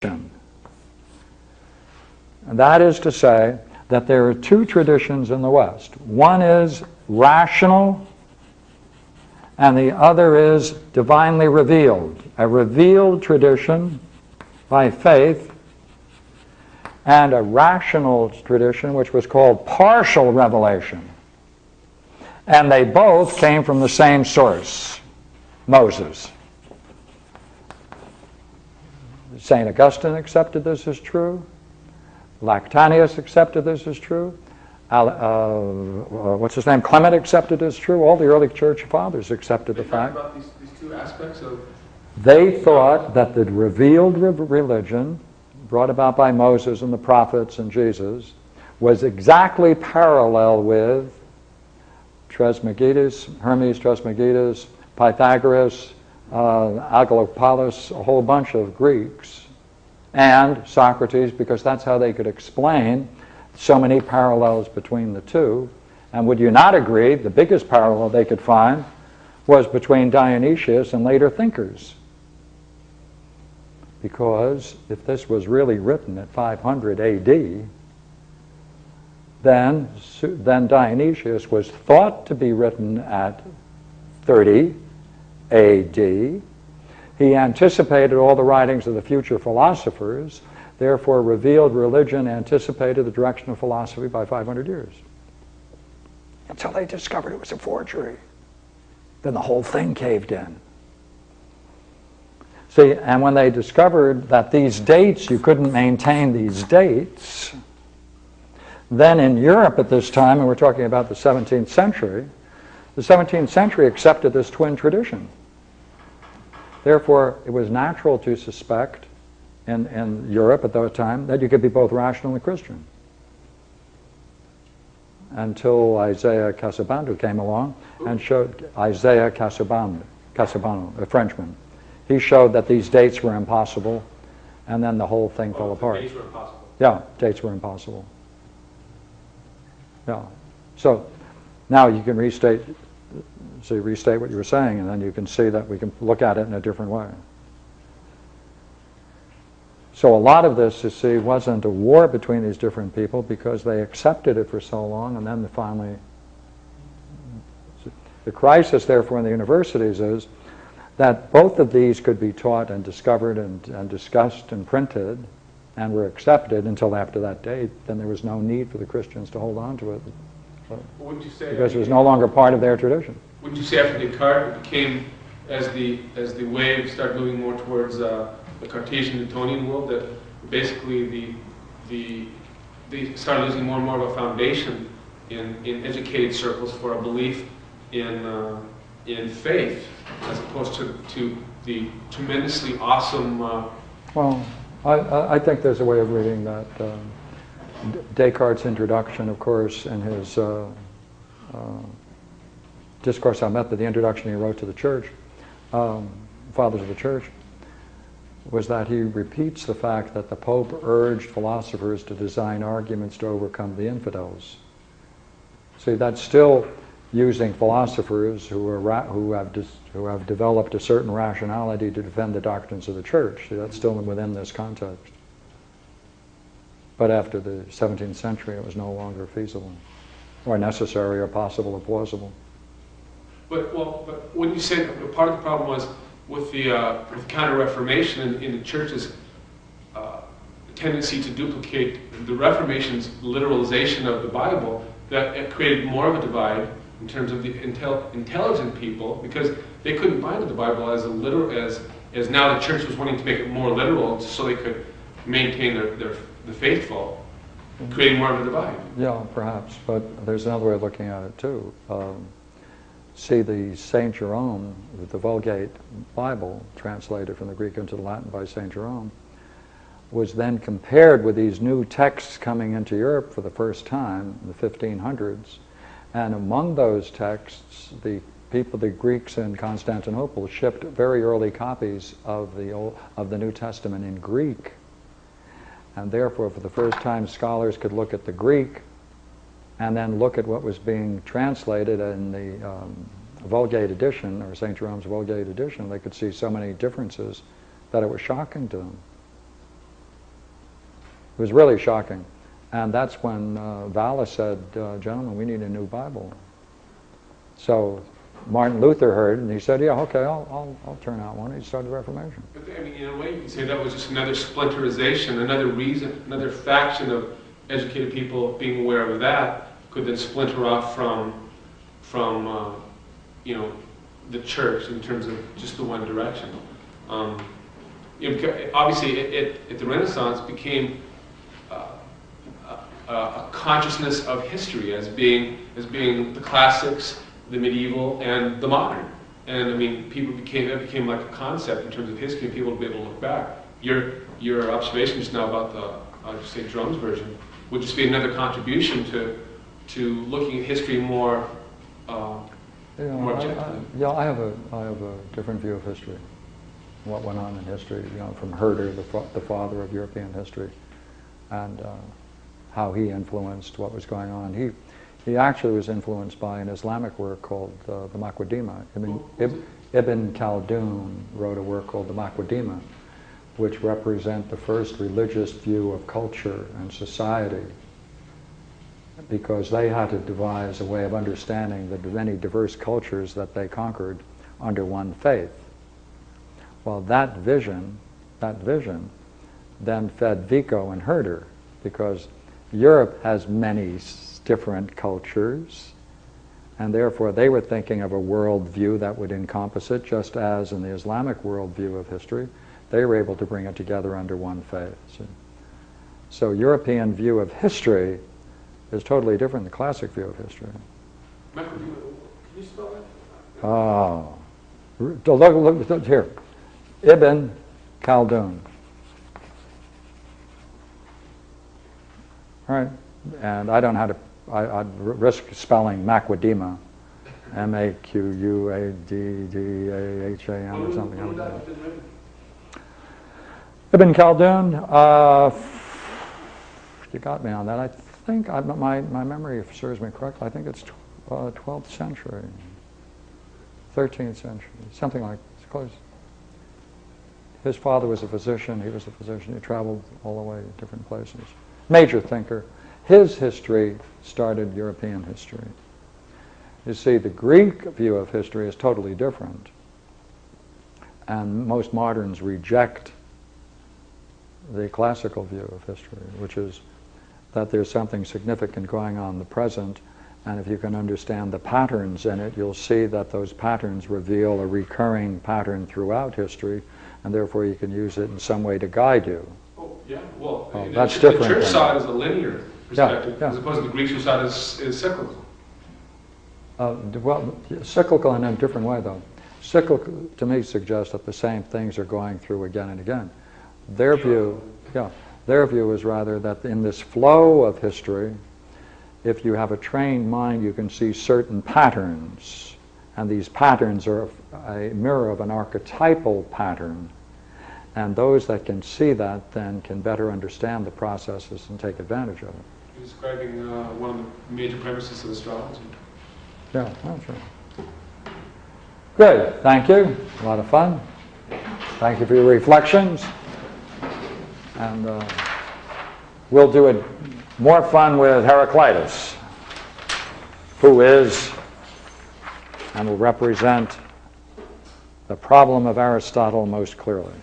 And that is to say that there are two traditions in the West. One is rational, and the other is divinely revealed. A revealed tradition by faith, and a rational tradition which was called partial revelation. And they both came from the same source, Moses. St. Augustine accepted this as true. Lactantius accepted this as true. Clement accepted as true. All the early church fathers accepted the fact. About these two aspects of... They thought that the revealed religion brought about by Moses and the prophets and Jesus was exactly parallel with Trismegistus, Hermes Trismegistus, Pythagoras, Agelaopoulos, a whole bunch of Greeks, and Socrates, because that's how they could explain so many parallels between the two. And would you not agree, the biggest parallel they could find was between Dionysius and later thinkers? Because if this was really written at 500 AD, then Dionysius was thought to be written at 30 AD. He anticipated all the writings of the future philosophers, therefore revealed religion anticipated the direction of philosophy by 500 years. Until they discovered it was a forgery. Then the whole thing caved in. See, and when they discovered that these dates, you couldn't maintain these dates, then in Europe at this time, and we're talking about the 17th century, the 17th century accepted this twin tradition. Therefore, it was natural to suspect in Europe at that time that you could be both rational and Christian. Until Isaiah Casaubon came along and showed, Isaiah Casaubon, a Frenchman. He showed that these dates were impossible, and then the whole thing fell apart. Dates were impossible. Yeah, dates were impossible. Yeah. So now you can restate what you were saying, and then you can see that we can look at it in a different way. So a lot of this, you see, wasn't a war between these different people because they accepted it for so long, and then finally... The crisis, therefore, in the universities is that both of these could be taught and discovered and discussed and printed and were accepted until after that date. Then there was no need for the Christians to hold on to it. Wouldn't you say because it was no longer part of their tradition. Wouldn't you say after Descartes it became, as the wave started moving more towards the Cartesian Newtonian world, that basically they started losing more and more of a foundation in educated circles for a belief in faith, as opposed to the tremendously awesome... Well, I think there's a way of reading that. Descartes' introduction, of course, in his Discourse on Method, the introduction he wrote to the Church, Fathers of the Church, was that he repeats the fact that the Pope urged philosophers to design arguments to overcome the infidels. See, that's still using philosophers who have developed a certain rationality to defend the doctrines of the Church. See, that's still within this context. But after the 17th century, it was no longer feasible, or necessary, or possible, or plausible. But when you say that part of the problem was with the Counter-Reformation in the Church's tendency to duplicate the Reformation's literalization of the Bible, that it created more of a divide in terms of the intelligent people, because they couldn't bind the Bible as as now the Church was wanting to make it more literal so they could maintain the faithful, creating more of a divide. Yeah, perhaps, but there's another way of looking at it too. See, the St. Jerome, the Vulgate Bible, translated from the Greek into the Latin by St. Jerome, was then compared with these new texts coming into Europe for the first time in the 1500s. And among those texts, the Greeks in Constantinople shipped very early copies of the New Testament in Greek. And therefore, for the first time, scholars could look at the Greek and then look at what was being translated in the Vulgate edition, or St. Jerome's Vulgate edition. They could see so many differences that it was shocking to them. was really shocking. And that's when Valla said, gentlemen, we need a new Bible. So Martin Luther heard, and he said, yeah, okay, I'll turn out one. He started the Reformation. But I mean, in a way, you could say that was just another splinterization, another reason, another faction of educated people being aware of that could then splinter off from you know, the church in terms of just the one direction. Obviously, at the Renaissance became a consciousness of history as being the classics, the medieval, and the modern. And I mean, it became like a concept in terms of history, and people would be able to look back. Your observation just now about the, I'll just say Jerome's version, would just be another contribution to looking at history more more objectively. I have a different view of history. What went on in history, from Herder, the father of European history, and how he influenced what was going on. He actually was influenced by an Islamic work called the Maqdima. Ibn Khaldun wrote a work called the Maqdima, which represent the first religious view of culture and society, because they had to devise a way of understanding the many diverse cultures that they conquered under one faith. Well, that vision then fed Vico and Herder, because Europe has many different cultures, and therefore they were thinking of a worldview that would encompass it, just as in the Islamic worldview of history, they were able to bring it together under one faith. So European view of history is totally different than the classic view of history. Michael, can you spell that? Oh, look here. Ibn Khaldun. All right, and I don't know how to, I'd risk spelling Maqdima, M-A-Q-U-A-D-D-A-H-A-M or something like that. Ibn Khaldun, you got me on that. I think, my memory, if it serves me correctly, I think it's 12th century, 13th century, something like it's close. His father was a physician, he was a physician, he traveled all the way to different places. Major thinker. His history started European history. You see, the Greek view of history is totally different. And most moderns reject the classical view of history, which is that there's something significant going on in the present, and if you can understand the patterns in it, you'll see that those patterns reveal a recurring pattern throughout history, and therefore you can use it in some way to guide you. Oh, yeah, well, that's different. The church saw it as a linear perspective, as opposed to the Greeks who saw it as cyclical. Well, cyclical in a different way, though. Cyclical, to me, suggests that the same things are going through again and again. Their view is rather that in this flow of history, if you have a trained mind, you can see certain patterns, and these patterns are a mirror of an archetypal pattern, and those that can see that then can better understand the processes and take advantage of it. You're describing one of the major premises of astrology. Yeah, that's right. Good, thank you. A lot of fun. Thank you for your reflections. And we'll do it more fun with Heraclitus, who is and will represent the problem of Aristotle most clearly.